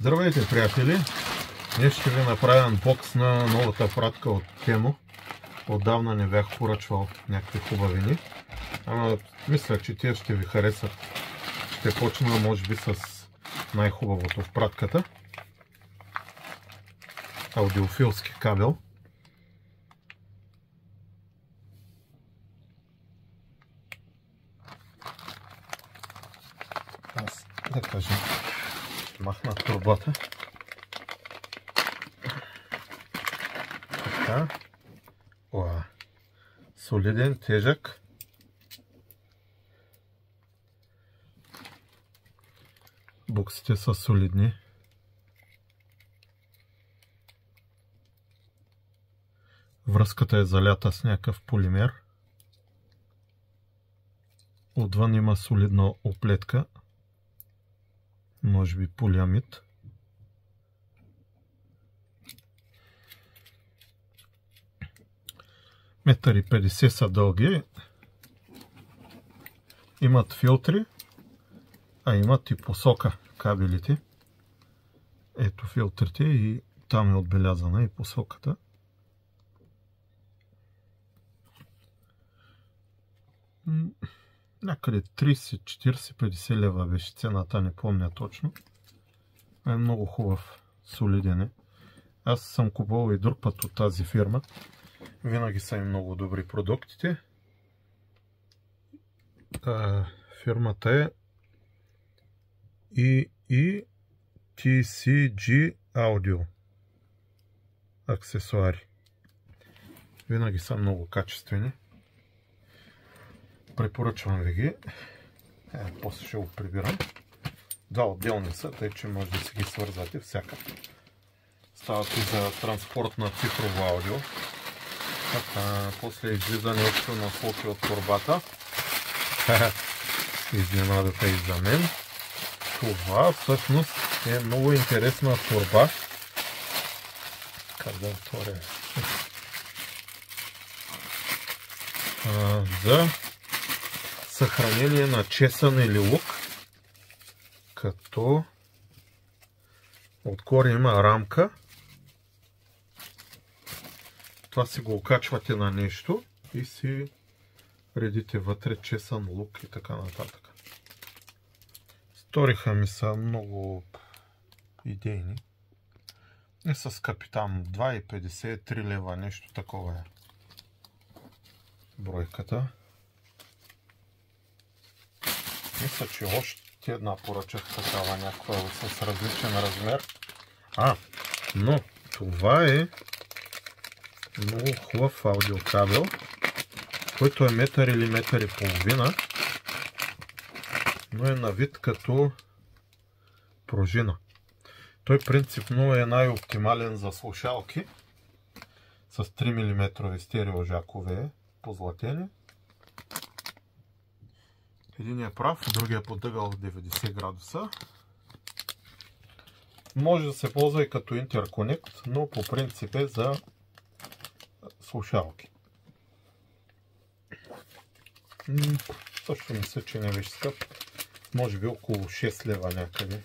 Здравейте, приятели! Днес ще ви направя анбокс на новата пратка от Temu. Отдавна не бях поръчвал някакви хубавини. Ама мисля, че тия ще ви харесат. Ще почна може би с най-хубавото в пратката. Аудиофилски кабел. Аз да кажем, махна турбата. Така. Уа. Солиден, тежък. Буксите са солидни. Връзката е залята с някакъв полимер. Отвън има солидна оплетка. Може би полиамид. Метър и 50 са дълги. Имат филтри, а имат и посока кабелите. Ето филтрите и там е отбелязана и посоката. Някъде 30, 40, 50 лева беше цената, не помня точно. Е много хубав, солиден е. Аз съм купувал и друг път от тази фирма. Винаги са и много добри продуктите. Фирмата е ETCG Audio аксесуари. Винаги са много качествени. Препоръчвам ви ги. После ще го прибирам. Два отделни са, тъй че може да си ги свързвате всяка. Стават и за транспорт на цифрово аудио. После излиза нещо на слухи от турбата. Изненадата и за мен. Това всъщност е много интересна турба. Как да отворя? За съхранение на чесън или лук, като отгоре има рамка. Това си го окачвате на нещо и си редите вътре чесън, лук и така нататък. Сториха ми са много идейни. Не са скъпи, там 2,50, 3 лева, нещо такова е бройката. Мисля, че още една поръчах такава някаква с различен размер. Но това е много хубав аудиокабел, който е метър или метър и половина, но е на вид като пружина. Той принципно е най-оптимален за слушалки с 3 мм стереожакове позлатени. Единият е прав, другия подъгъл 90 градуса. Може да се ползва и като интерконект, но по принцип е за слушалки. Също мисля, че не беше скъп. Може би около 6 лева някъде.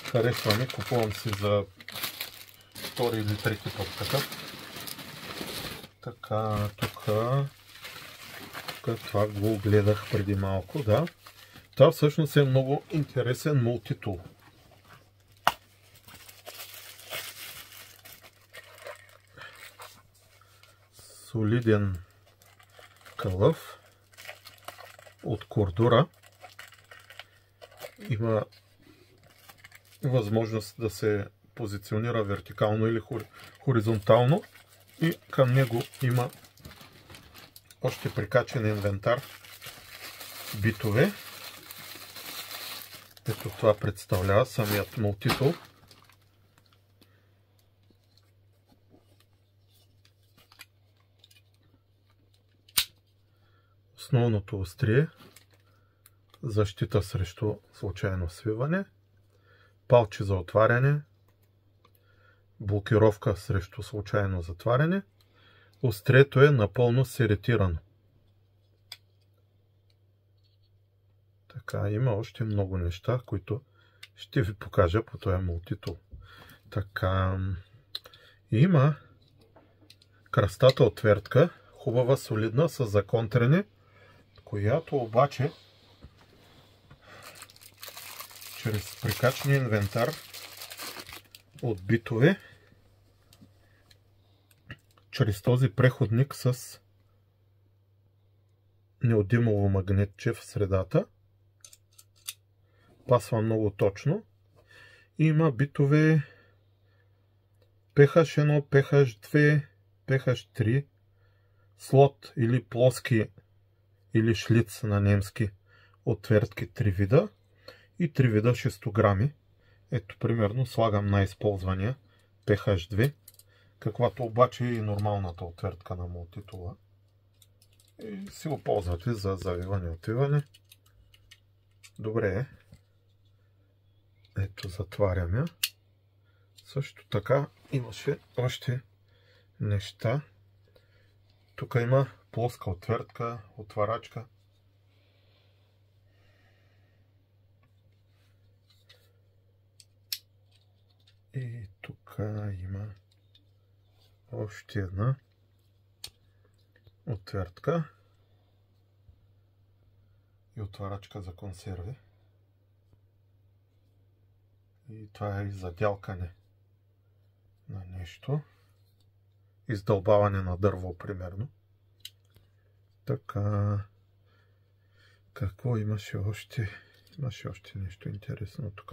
Харесва ми, купувам си за втори или трети път такъв. Така, тук това го гледах преди малко, да. Това всъщност е много интересен мултитул. Солиден кълъв от кордура. Има възможност да се позиционира вертикално или хоризонтално. И към него има още прикачен инвентар, битове. Ето това представлява самият мултитул. Основното острие, защита срещу случайно свиване, палче за отваряне, блокировка срещу случайно затваряне. Острието е напълно серетирано. Така, има още много неща, които ще ви покажа по този мултитул. Така, има кръстата отвертка, хубава, солидна, с законтрене, която обаче чрез прикачния инвентар от битове, чрез този преходник с неодимово магнетче в средата, пасва много точно. Има битове PH1, PH2, PH3, слот или плоски или шлиц на немски отвертки 3 вида и 3 вида шестограми. Ето примерно слагам на използвания PH2, каквато обаче е и нормалната отвертка на мултитула. И си го ползвате за завиване и отвиване. Добре е. Ето, затварям я. Също така имаше още неща. Тук има плоска отвертка, отварачка. И тук има още една отвертка и отварачка за консерви. И това е за дялкане на нещо. Издълбаване на дърво, примерно. Така. Какво имаше още? Имаше още нещо интересно тук.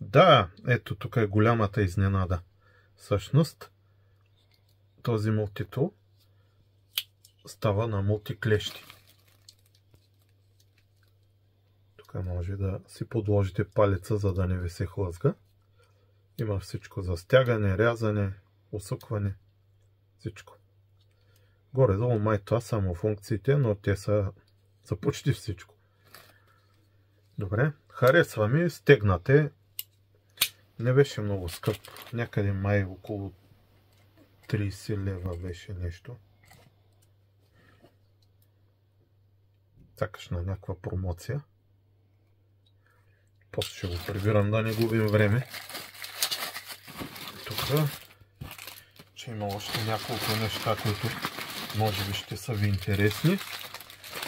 Да, ето тук е голямата изненада. Всъщност, този мултитул става на мултиклещи. Тук може да си подложите палеца, за да не ви се хлъзга. Има всичко за стягане, рязане, усукване. Всичко. Горе-долу май това само функциите, но те са за почти всичко. Добре, харесва ми, стегнате. Не беше много скъп. Някъде май около 30 лева беше нещо. Сякаш на някаква промоция. После ще го прибирам, да не губим време. Тук че има още няколко неща, които може би ще са ви интересни.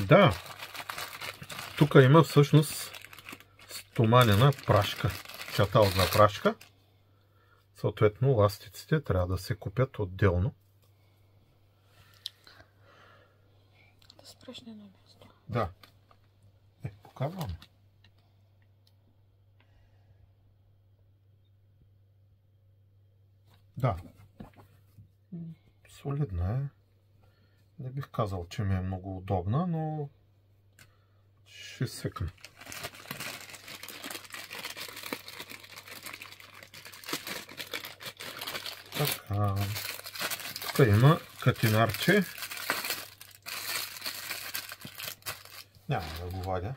Да, тук има всъщност стоманена прашка, чатална прашка. Съответно, ластиците трябва да се купят отделно. Да спреш на едно място. Да. Показвам. Да. Солидна е. Не бих казал, че ми е много удобна, но ще секна. Така. Тук има катинарче. Няма да го вадя.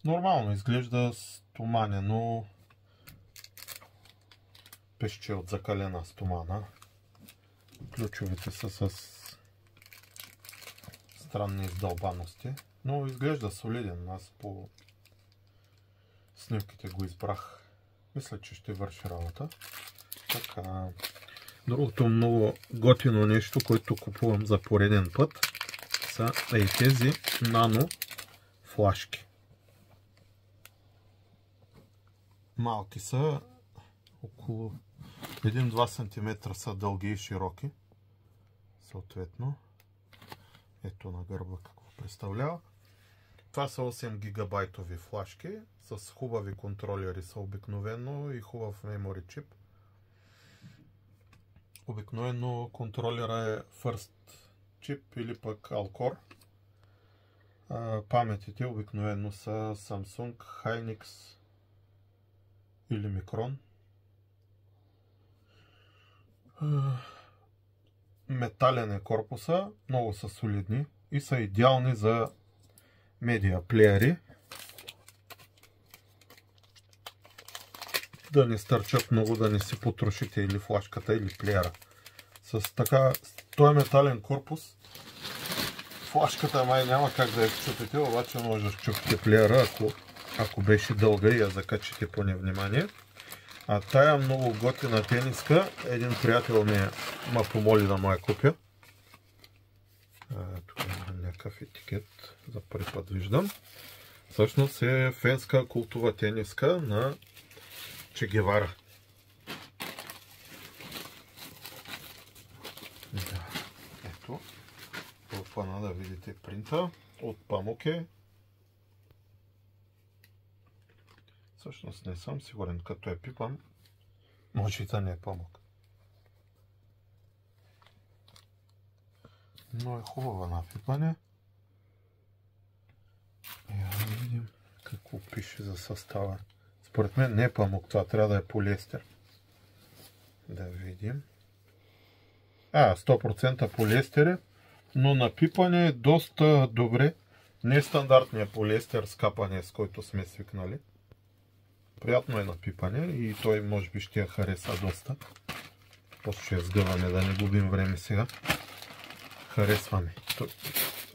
Нормално изглежда стоманено пещче от закалена стомана. Ключовете са с странни издълбаности, но изглежда солиден. Аз по снимките го избрах. Мисля, че ще върши работа. Така. Другото много готино нещо, което купувам за пореден път, са и тези нано флашки. Малки са, около 1-2 см са дълги и широки. Съответно, ето на гърба какво представлява. Това са 8 гигабайтови флашки с хубави контролери са обикновено и хубав memory чип. Обикновено контролера е First чип или пък Alcor. Паметите обикновено са Samsung, Hynix или Micron. Метален е корпуса, много са солидни и са идеални за медиа плеери. Да не стърчат много, да не си потрошите или флашката, или плеера. С този метален корпус флашката май няма как да я чупите, обаче може да чупите плеера, ако беше дълга и я закачите по невнимание. А тая много готина тениска, един приятел ме помоли да му я купя. Тук има някакъв етикет, за първи път виждам. Всъщност е фенска култова тениска на Че Гевара. Да, ето. В плана да видите принта от памук е. Всъщност не съм сигурен, като я пипам, може и да не е памук. Но е хубава на пипане. Я да видим какво пише за състава. Според мен не е памук, това трябва да е полиестер. Да видим. 100% полиестер е, но на пипане е доста добре. Не е стандартният полиестер с капане, с който сме свикнали. Приятно е на пипане и той може би ще я хареса доста. После ще я сгъваме, да не губим време сега. Харесваме.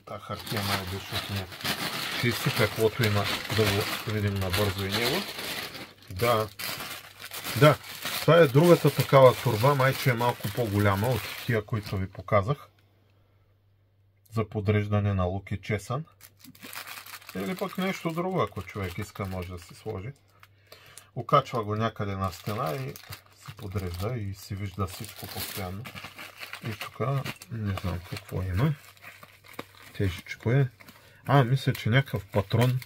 Та хартия май беше от нея. Ще изсипя каквото има да го видим набързо и него. Да, това е другата такава торба, майче е малко по-голяма от тия, които ви показах. За подреждане на лук и чесън. Или пък нещо друго, ако човек иска, може да си сложи. Окачва го някъде на стена и се подрежда и си вижда всичко постоянно. И тук не знам какво има. Тежичко е. Мисля, че някакъв патрон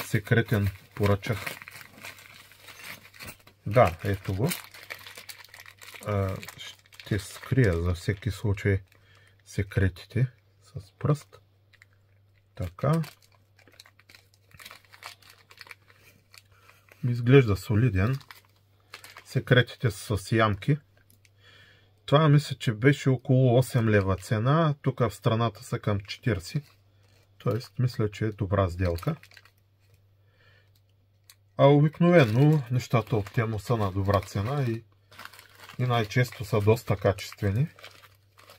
секретен поръчах. Да, ето го. Ще скрия за всеки случай секретите с пръст. Така. Изглежда солиден. Секретите са с ямки. Това мисля, че беше около 8 лева цена. Тук в страната са към 40. Тоест, мисля, че е добра сделка. Обикновено нещата от Тему са на добра цена и най-често са доста качествени.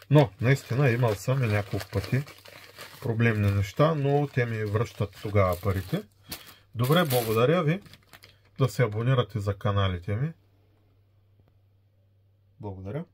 Но, наистина, имал съм и няколко пъти проблемни неща, но те ми връщат тогава парите. Добре, благодаря ви. Да се абонирате за каналите ми. Благодаря.